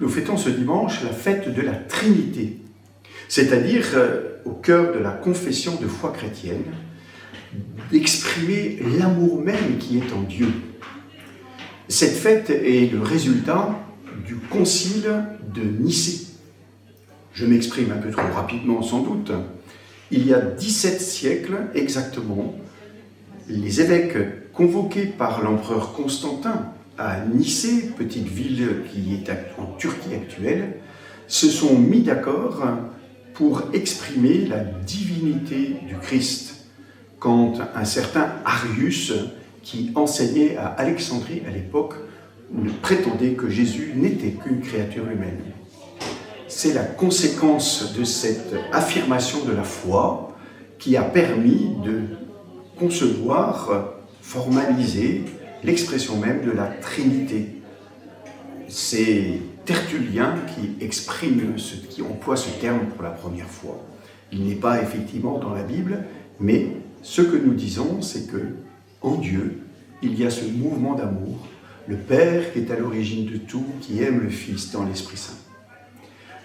nous fêtons ce dimanche la fête de la Trinité, c'est-à-dire au cœur de la confession de foi chrétienne, d'exprimer l'amour même qui est en Dieu. Cette fête est le résultat du concile de Nicée. Je m'exprime un peu trop rapidement sans doute. Il y a 17 siècles exactement, les évêques convoqués par l'empereur Constantin à Nicée, petite ville qui est en Turquie actuelle, se sont mis d'accord pour exprimer la divinité du Christ, quand un certain Arius, qui enseignait à Alexandrie à l'époque, prétendait que Jésus n'était qu'une créature humaine. C'est la conséquence de cette affirmation de la foi qui a permis de concevoir, formaliser l'expression même de la Trinité. C'est Tertullien qui emploie ce terme pour la première fois. Il n'est pas effectivement dans la Bible, mais ce que nous disons, c'est que en Dieu, il y a ce mouvement d'amour, le Père qui est à l'origine de tout, qui aime le Fils dans l'Esprit Saint.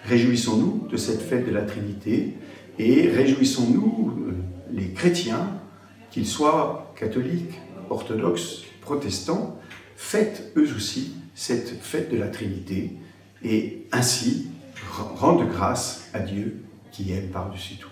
Réjouissons-nous de cette fête de la Trinité et réjouissons-nous, les chrétiens, qu'ils soient catholiques, orthodoxes, protestants, fêtent eux aussi cette fête de la Trinité et ainsi rendent grâce à Dieu qui aime par-dessus tout.